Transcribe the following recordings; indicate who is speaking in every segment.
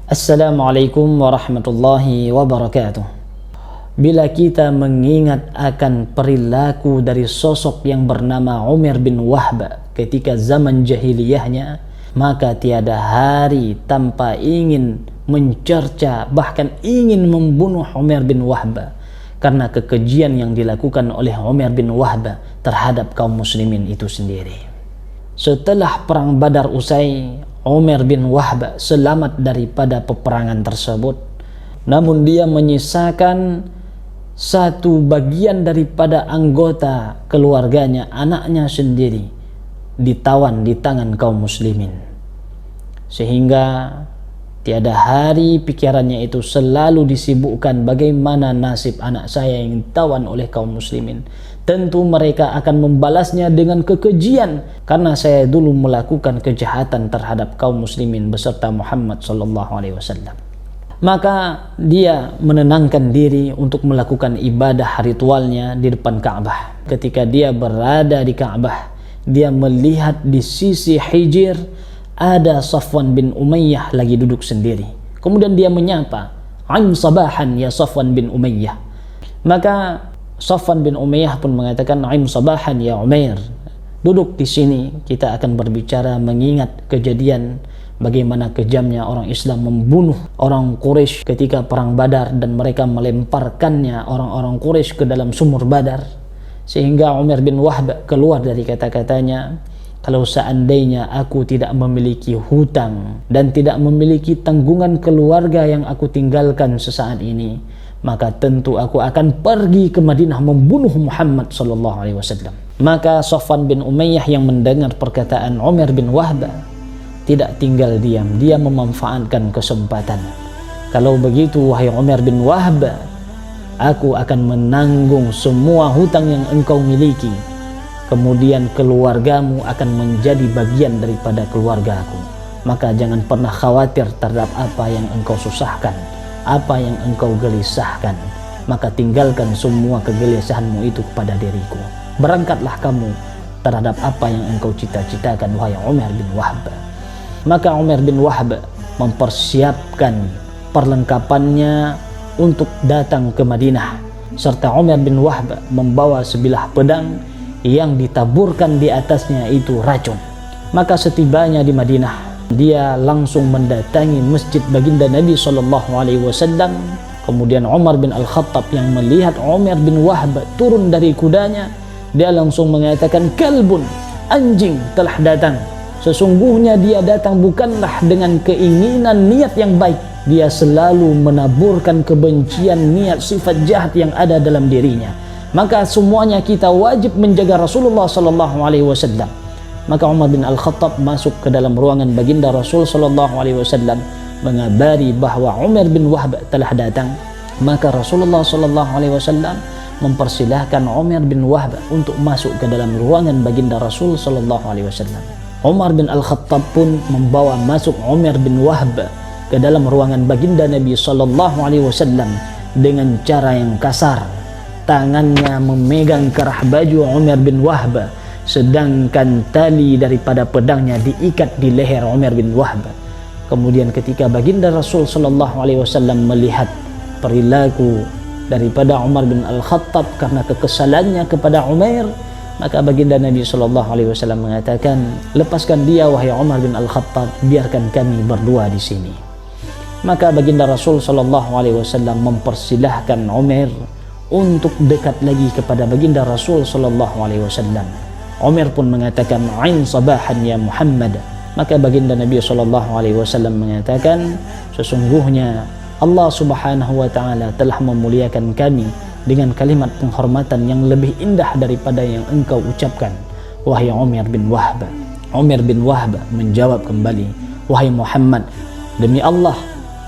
Speaker 1: Assalamualaikum warahmatullahi wabarakatuh. Bila kita mengingat akan perilaku dari sosok yang bernama Umar bin Wahb ketika zaman jahiliyahnya, maka tiada hari tanpa ingin mencerca, bahkan ingin membunuh Umar bin Wahb karena kekejian yang dilakukan oleh Umar bin Wahb terhadap kaum muslimin itu sendiri. Setelah perang Badar usai, Umar bin Wahb selamat daripada peperangan tersebut, namun dia menyisakan satu bagian daripada anggota keluarganya, anaknya sendiri, ditawan di tangan kaum muslimin. Sehingga tiada hari pikirannya itu selalu disibukkan bagaimana nasib anak saya yang ditawan oleh kaum muslimin. Tentu mereka akan membalasnya dengan kekejian karena saya dulu melakukan kejahatan terhadap kaum muslimin beserta Muhammad sallallahu alaihi wasallam. Maka dia menenangkan diri untuk melakukan ibadah ritualnya di depan Ka'bah. Ketika dia berada di Ka'bah, dia melihat di sisi hijir ada Safwan bin Umayyah lagi duduk sendiri. Kemudian dia menyapa, "Aim sabahan ya Safwan bin Umayyah." Maka Safwan bin Umayyah pun mengatakan, "Aim sabahan ya Umair. Duduk di sini, kita akan berbicara mengingat kejadian bagaimana kejamnya orang Islam membunuh orang Quraisy ketika perang Badar dan mereka melemparkannya orang-orang Quraisy ke dalam sumur Badar, sehingga Umar bin Wahb keluar dari kata-katanya, kalau seandainya aku tidak memiliki hutang dan tidak memiliki tanggungan keluarga yang aku tinggalkan sesaat ini, maka tentu aku akan pergi ke Madinah membunuh Muhammad sallallahu alaihi wasallam." Maka Safwan bin Umayyah yang mendengar perkataan Umar bin Wahb tidak tinggal diam, dia memanfaatkan kesempatan. "Kalau begitu wahai Umar bin Wahb, aku akan menanggung semua hutang yang engkau miliki. Kemudian keluargamu akan menjadi bagian daripada keluargaku. Maka jangan pernah khawatir terhadap apa yang engkau susahkan, apa yang engkau gelisahkan. Maka tinggalkan semua kegelisahanmu itu kepada diriku. Berangkatlah kamu terhadap apa yang engkau cita-citakan wahai Umar bin Wahb." Maka Umar bin Wahb mempersiapkan perlengkapannya untuk datang ke Madinah, serta Umar bin Wahb membawa sebilah pedang yang ditaburkan di atasnya itu racun. Maka setibanya di Madinah, dia langsung mendatangi masjid baginda Nabi sallallahu alaihi wasallam. Kemudian Umar bin Al-Khattab yang melihat Umar bin Wahb turun dari kudanya, dia langsung mengatakan, "Kalbun, anjing telah datang." Sesungguhnya dia datang bukanlah dengan keinginan niat yang baik. Dia selalu menaburkan kebencian, niat, sifat jahat yang ada dalam dirinya. Maka semuanya kita wajib menjaga Rasulullah sallallahu alaihi wasallam. Maka Umar bin Al-Khattab masuk ke dalam ruangan baginda Rasul sallallahu alaihi wasallam mengabari bahwa Umar bin Wahb telah datang. Maka Rasulullah sallallahu alaihi wasallam mempersilahkan Umar bin Wahb untuk masuk ke dalam ruangan baginda Rasul sallallahu alaihi wasallam. Umar bin Al-Khattab pun membawa masuk Umar bin Wahb ke dalam ruangan baginda Nabi sallallahu alaihi wasallam dengan cara yang kasar. Tangannya memegang kerah baju Umar bin Wahb, sedangkan tali daripada pedangnya diikat di leher Umar bin Wahb. Kemudian ketika baginda Rasul sallallahu alaihi wasallam melihat perilaku daripada Umar bin Al-Khattab karena kekesalannya kepada Umar, maka baginda Nabi sallallahu alaihi wasallam mengatakan, "Lepaskan dia wahai Umar bin Al-Khattab, biarkan kami berdua di sini." Maka baginda Rasul sallallahu alaihi wasallam mempersilahkan Umar untuk dekat lagi kepada baginda Rasul sallallahu alaihi wasallam. Umar pun mengatakan, "Ain sabahan ya Muhammad." Maka baginda Nabi sallallahu alaihi wasallam mengatakan, "Sesungguhnya Allah Subhanahu wa taala telah memuliakan kami dengan kalimat penghormatan yang lebih indah daripada yang engkau ucapkan wahai Umar bin Wahb." Umar bin Wahb menjawab kembali, "Wahai Muhammad, demi Allah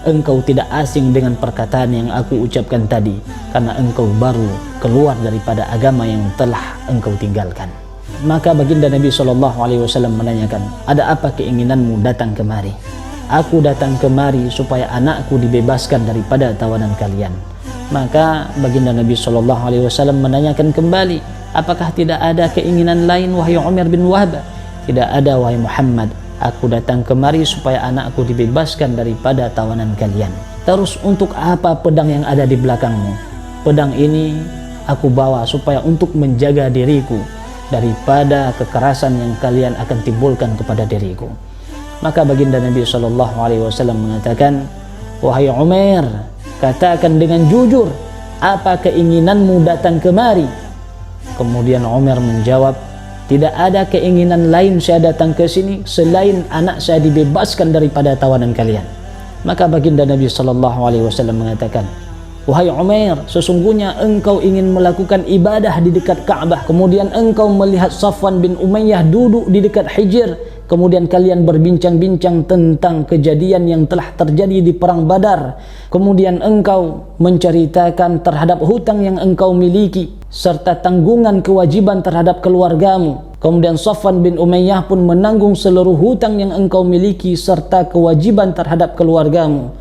Speaker 1: engkau tidak asing dengan perkataan yang aku ucapkan tadi, karena engkau baru keluar daripada agama yang telah engkau tinggalkan." Maka baginda Nabi sallallahu alaihi wasallam menanyakan, "Ada apa keinginanmu datang kemari?" "Aku datang kemari supaya anakku dibebaskan daripada tawanan kalian." Maka baginda Nabi sallallahu alaihi wasallam menanyakan kembali, "Apakah tidak ada keinginan lain wahai Umar bin Wahb?" "Tidak ada wahai Muhammad, Aku datang kemari supaya anakku dibebaskan daripada tawanan kalian. Terus untuk apa pedang yang ada di belakangmu? Pedang ini aku bawa supaya untuk menjaga diriku daripada kekerasan yang kalian akan timbulkan kepada diriku. Maka baginda Nabi SAW mengatakan, wahai Umar, katakan dengan jujur, apa keinginanmu datang kemari? Kemudian Umar menjawab, tidak ada keinginan lain saya datang ke sini selain anak saya dibebaskan daripada tawanan kalian. Maka baginda Nabi SAW mengatakan, wahai Umar, sesungguhnya engkau ingin melakukan ibadah di dekat Ka'bah, kemudian engkau melihat Safwan bin Umayyah duduk di dekat Hijr, kemudian kalian berbincang-bincang tentang kejadian yang telah terjadi di perang Badar, kemudian engkau menceritakan terhadap hutang yang engkau miliki serta tanggungan kewajiban terhadap keluargamu. Kemudian Safwan bin Umayyah pun menanggung seluruh hutang yang engkau miliki serta kewajiban terhadap keluargamu.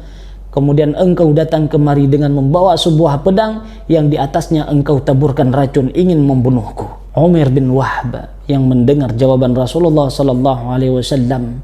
Speaker 1: Kemudian engkau datang kemari dengan membawa sebuah pedang yang di atasnya engkau taburkan racun ingin membunuhku. Umar bin Wahb yang mendengar jawaban Rasulullah SAW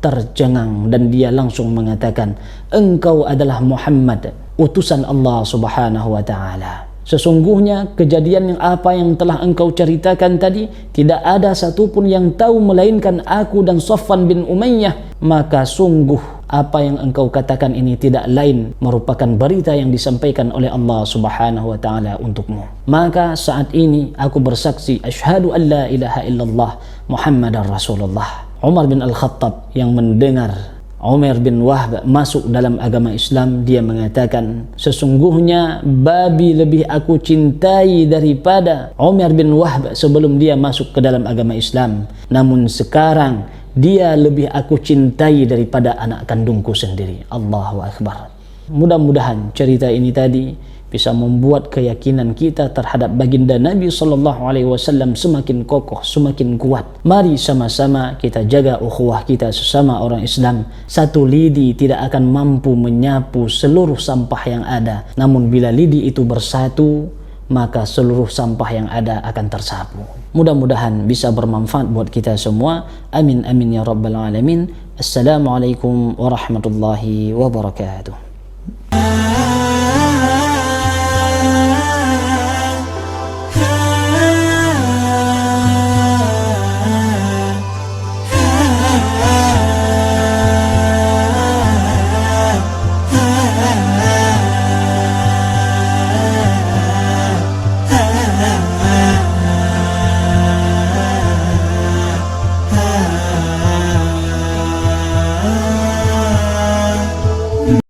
Speaker 1: tercengang dan dia langsung mengatakan, engkau adalah Muhammad, utusan Allah Subhanahu wa Ta'ala. Sesungguhnya kejadian yang apa yang telah engkau ceritakan tadi tidak ada satupun yang tahu melainkan aku dan Safwan bin Umayyah. Maka sungguh apa yang engkau katakan ini tidak lain merupakan berita yang disampaikan oleh Allah Subhanahu wa Ta'ala untukmu. Maka saat ini aku bersaksi asyhadu an la ilaha illallah Muhammadar Rasulullah. Umar bin Al-Khattab yang mendengar Umar bin Wahb masuk dalam agama Islam, dia mengatakan, sesungguhnya babi lebih aku cintai daripada Umar bin Wahb sebelum dia masuk ke dalam agama Islam. Namun sekarang dia lebih aku cintai daripada anak kandungku sendiri. Allahu Akbar. Mudah-mudahan cerita ini tadi bisa membuat keyakinan kita terhadap baginda Nabi SAW semakin kokoh, semakin kuat. Mari sama-sama kita jaga ukhuwah kita sesama orang Islam. Satu lidi tidak akan mampu menyapu seluruh sampah yang ada. Namun bila lidi itu bersatu, maka seluruh sampah yang ada akan tersapu. Mudah-mudahan bisa bermanfaat buat kita semua. Amin amin ya rabbal alamin. Assalamualaikum warahmatullahi wabarakatuh.